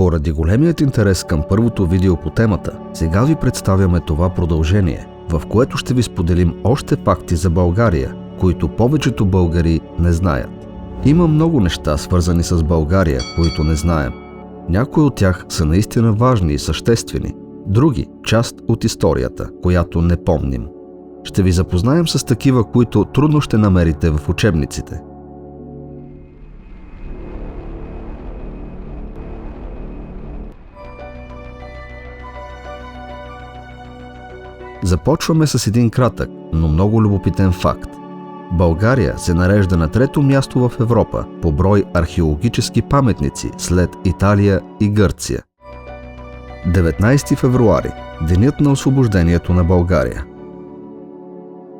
Поради големият интерес към първото видео по темата, сега ви представяме това продължение, в което ще ви споделим още факти за България, които повечето българи не знаят. Има много неща, свързани с България, които не знаем. Някои от тях са наистина важни и съществени, други – част от историята, която не помним. Ще ви запознаем с такива, които трудно ще намерите в учебниците. Започваме с един кратък, но много любопитен факт. България се нарежда на трето място в Европа по брой археологически паметници след Италия и Гърция. 19 февруари – Денят на освобождението на България.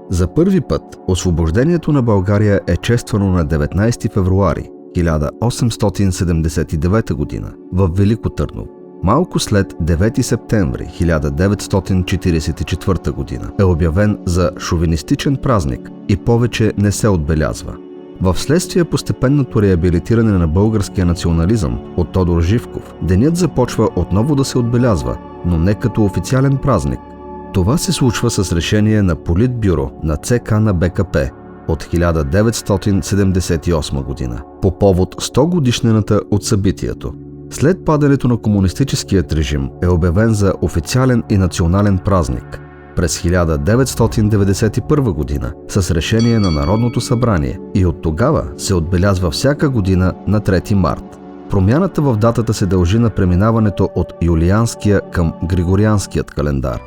За първи път освобождението на България е чествано на 19 февруари 1879 г. в Велико Търново. Малко след 9 септември 1944 г. е обявен за шовинистичен празник и повече не се отбелязва. Вследствие постепенното реабилитиране на българския национализъм от Тодор Живков, денят започва отново да се отбелязва, но не като официален празник. Това се случва с решение на Политбюро на ЦК на БКП от 1978 г. по повод 100 годишнината от събитието. След падането на комунистическият режим е обявен за официален и национален празник през 1991 г. с решение на Народното събрание и от тогава се отбелязва всяка година на 3 март. Промяната в датата се дължи на преминаването от юлианския към григорианският календар.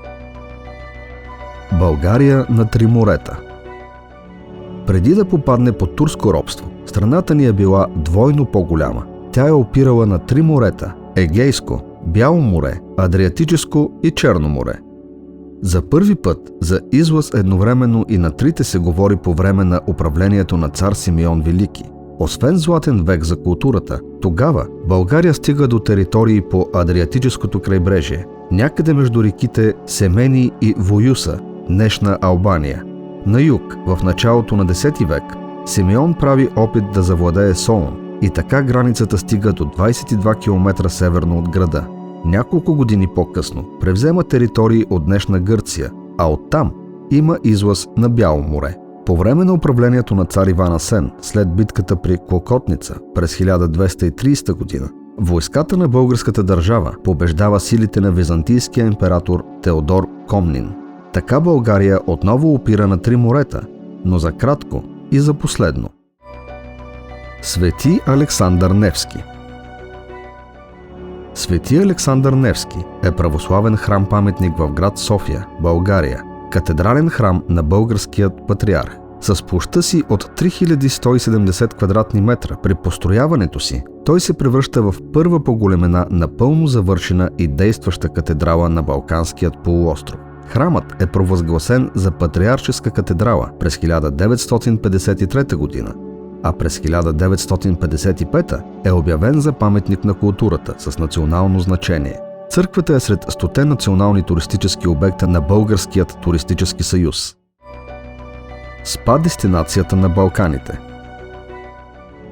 България на три морета. Преди да попадне под турско робство, страната ни е била двойно по-голяма. Тя е опирала на три морета – Егейско, Бяло море, Адриатическо и Черно море. За първи път за излаз едновременно и на трите се говори по време на управлението на цар Симеон Велики. Освен златен век за културата, тогава България стига до територии по Адриатическото крайбрежие, някъде между реките Семени и Воюса, днешна Албания. На юг, в началото на 10 век, Симеон прави опит да завладее Солун и така границата стига до 22 км северно от града. Няколко години по-късно превзема територии от днешна Гърция, а оттам има излаз на Бяло море. По време на управлението на цар Иван Асен, след битката при Клокотница през 1230 година, войската на българската държава побеждава силите на византийския император Теодор Комнин. Така България отново опира на три морета, но за кратко и за последно. Свети Александър Невски. Свети Александър Невски е православен храм-паметник в град София, България, катедрален храм на българският патриарх. С площта си от 3170 квадратни метра при построяването си, той се превръща в първа по големина напълно завършена и действаща катедрала на Балканският полуостров. Храмът е провъзгласен за патриаршеска катедрала през 1953 година, а през 1955 е обявен за паметник на културата с национално значение. Църквата е сред 100 национални туристически обекта на Българският туристически съюз. СПА дестинацията на Балканите.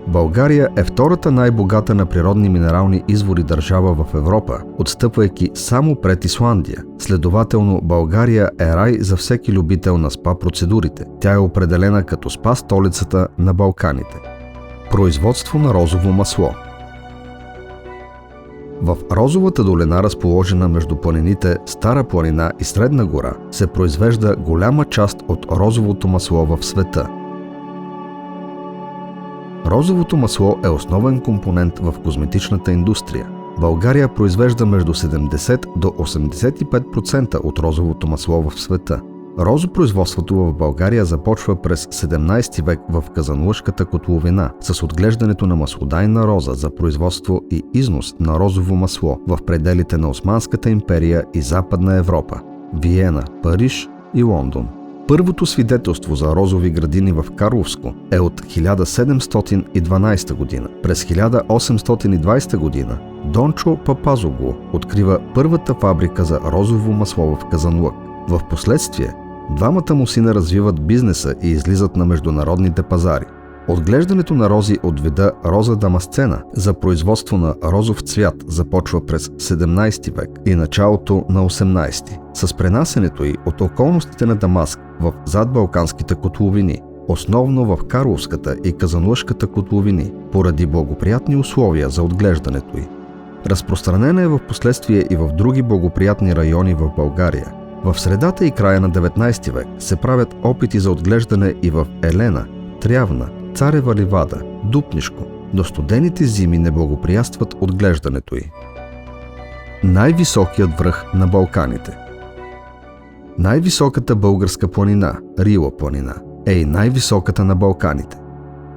България е втората най-богата на природни минерални извори държава в Европа, отстъпвайки само пред Исландия. Следователно, България е рай за всеки любител на СПА процедурите. Тя е определена като СПА столицата на Балканите. Производство на розово масло. В Розовата долина, разположена между планините Стара планина и Средна гора, се произвежда голяма част от розовото масло в света. Розовото масло е основен компонент в козметичната индустрия. България произвежда между 70 до 85% от розовото масло в света. Розопроизводството в България започва през 17 век в Казанлъшката котловина с отглеждането на маслодайна роза за производство и износ на розово масло в пределите на Османската империя и Западна Европа – Виена, Париж и Лондон. Първото свидетелство за розови градини в Карловско е от 1712 година. През 1820 година Дончо Папазоглу открива първата фабрика за розово масло в Казанлък. В последствие двамата му сина развиват бизнеса и излизат на международните пазари. Отглеждането на рози от вида роза дамасцена за производство на розов цвят започва през 17 век и началото на 18. С пренасенето й от околностите на Дамаск в задбалканските котловини, основно в Карловската и Казанлъшката котловини, поради благоприятни условия за отглеждането й. Разпространена е в последствие и в други благоприятни райони в България. В средата и края на 19 век се правят опити за отглеждане и в Елена, Трявна, Царева ливада, Дупнишко, но студените зими не благоприятстват отглеждането й. Най-високият връх на Балканите. Най-високата българска планина, Рила планина, е и най-високата на Балканите.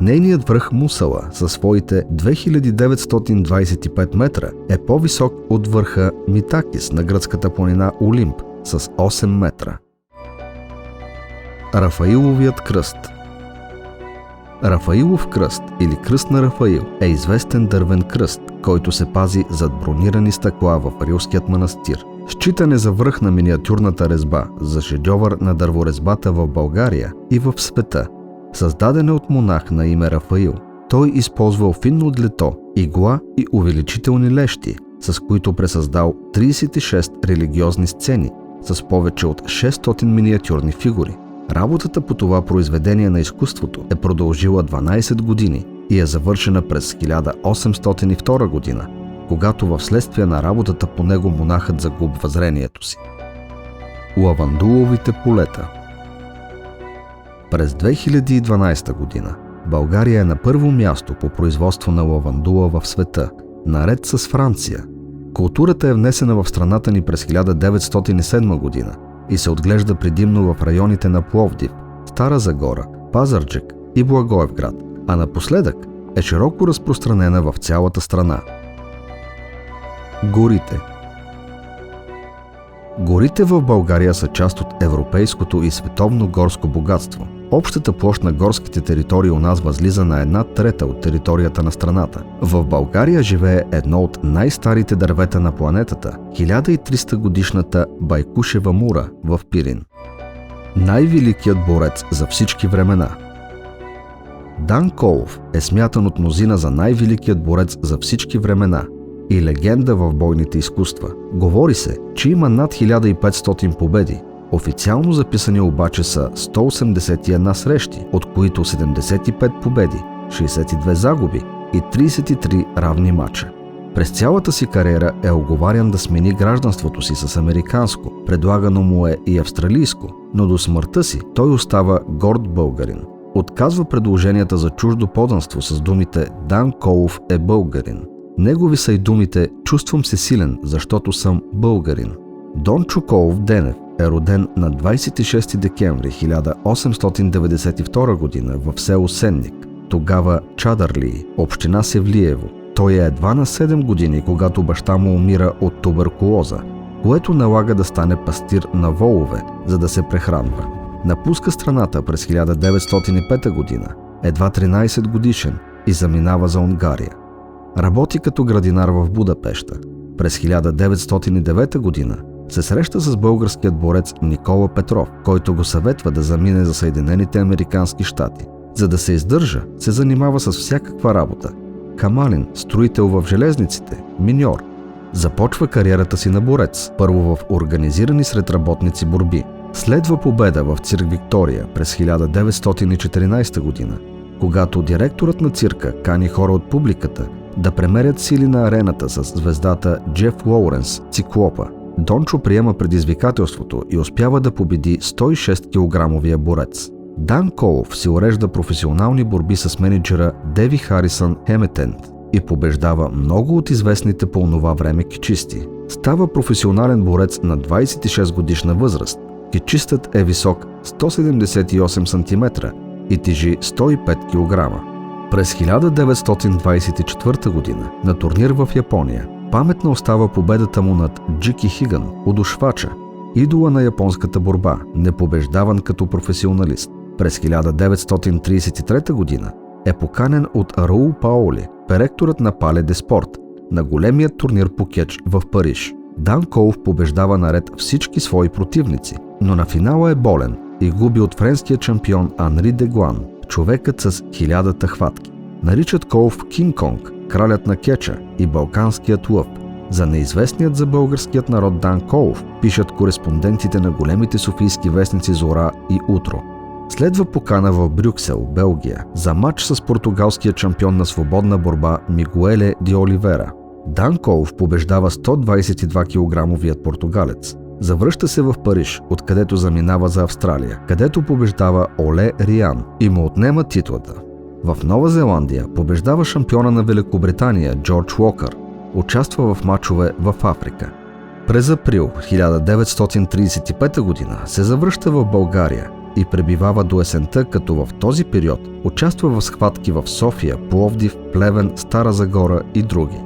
Нейният връх Мусала със своите 2925 метра е по-висок от върха Митакис на гръцката планина Олимп с 8 метра. Рафаиловият кръст. Рафаилов кръст или кръст на Рафаил е известен дървен кръст, който се пази зад бронирани стъкла в Рилският манастир. Считан е за връх на миниатюрната резба, за шедьовър на дърворезбата в България и в света. Създаден е от монах на име Рафаил. Той използвал финно длето, игла и увеличителни лещи, с които пресъздал 36 религиозни сцени с повече от 600 миниатюрни фигури. Работата по това произведение на изкуството е продължила 12 години и е завършена през 1802 година, когато в следствие на работата по него монахът загубва зрението си. Лавандуловите полета. През 2012 година България е на първо място по производство на лавандула в света, наред с Франция. Културата е внесена в страната ни през 1907 година и се отглежда предимно в районите на Пловдив, Стара Загора, Пазарджик и Благоевград, а напоследък е широко разпространена в цялата страна. Горите. Горите в България са част от европейското и световно горско богатство. Общата площ на горските територии у нас възлиза на 1/3 от територията на страната. В България живее едно от най-старите дървета на планетата – 1300 годишната Байкушева мура в Пирин. Най-великият борец за всички времена. Дан Колов е смятан от мнозина за най-великият борец за всички времена и легенда в бойните изкуства. Говори се, че има над 1500 победи. Официално записани обаче са 181 срещи, от които 75 победи, 62 загуби и 33 равни мача. През цялата си кариера е уговарян да смени гражданството си с американско, предлагано му е и австралийско, но до смъртта си той остава горд българин. Отказва предложенията за чуждо подданство с думите «Дан Колов е българин». Негови са и думите «Чувствам се силен, защото съм българин». Дончо Колов Денев е роден на 26 декември 1892 година в село Сенник, тогава Чадърлии, община Севлиево. Той е едва на 7 години, когато баща му умира от туберкулоза, което налага да стане пастир на волове, за да се прехранва. Напуска страната през 1905 година, едва 13 годишен, и заминава за Унгария. Работи като градинар в Будапеща. През 1909 година се среща с българският борец Никола Петров, който го съветва да замине за Съединените американски щати. За да се издържа, се занимава с всякаква работа. Камалин, строител в железниците, миньор. Започва кариерата си на борец, първо в организирани сред работници борби. Следва победа в цирк Виктория през 1914 година, когато директорът на цирка кани хора от публиката да премерят сили на арената с звездата Джеф Лоуренс, Циклопа. Дончо приема предизвикателството и успява да победи 106 килограмовия борец. Дан Колов си урежда професионални борби с менеджера Деви Харисън Хеметент и побеждава много от известните по онова време кичисти. Става професионален борец на 26 годишна възраст. Кичистът е висок 178 см и тежи 105 кг. През 1924 година на турнир в Япония паметна остава победата му над Джики Хиган, удушвача, идола на японската борба, непобеждаван като професионалист. През 1933 година е поканен от Раул Паоли, перекторът на Пале де Спорт, на големият турнир по кетч в Париж. Дан Колов побеждава наред всички свои противници, но на финала е болен и губи от френския шампион Анри Деглан човекът с 1000 хватки. Наричат Коуф Кинг Конг, кралят на кеча и балканският лъв. За неизвестният за българският народ Дан Коуф пишат кореспондентите на големите софийски вестници Зора и Утро. Следва покана в Брюксел, Белгия, за матч с португалския шампион на свободна борба Мигуеле Ди Оливера. Дан Коуф побеждава 122 кг португалец. Завръща се в Париж, откъдето заминава за Австралия, където побеждава Оле Риан и му отнема титлата. В Нова Зеландия побеждава шампиона на Великобритания Джордж Уокър. Участва в мачове в Африка. През април 1935 г. се завръща в България и пребивава до есента, като в този период участва в схватки в София, Пловдив, Плевен, Стара Загора и други.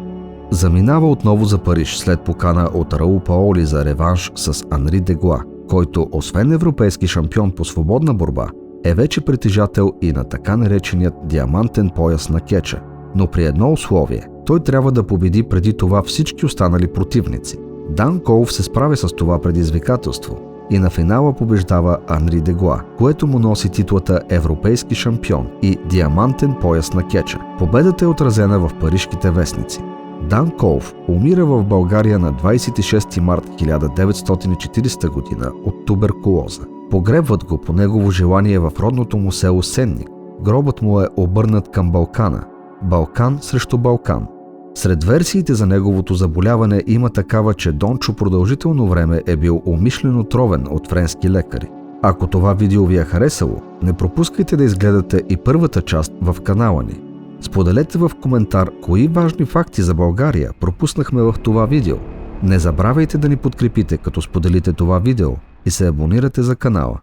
Заминава отново за Париж след покана от Раул Паоли за реванш с Анри Дегла, който освен европейски шампион по свободна борба, е вече притежател и на така нареченият диамантен пояс на кеча. Но при едно условие – той трябва да победи преди това всички останали противници. Дан Коуф се справя с това предизвикателство и на финала побеждава Анри Дегла, което му носи титлата европейски шампион и диамантен пояс на кеча. Победата е отразена в парижките вестници. Дан Коуф умира в България на 26 март 1940 г. от туберкулоза. Погребват го по негово желание в родното му село Сенник. Гробът му е обърнат към Балкана. Балкан срещу Балкан. Сред версиите за неговото заболяване има такава, че Дончо продължително време е бил умишлено тровен от френски лекари. Ако това видео ви е харесало, не пропускайте да изгледате и първата част в канала ни. Споделете в коментар кои важни факти за България пропуснахме в това видео. Не забравяйте да ни подкрепите, като споделите това видео и се абонирате за канала.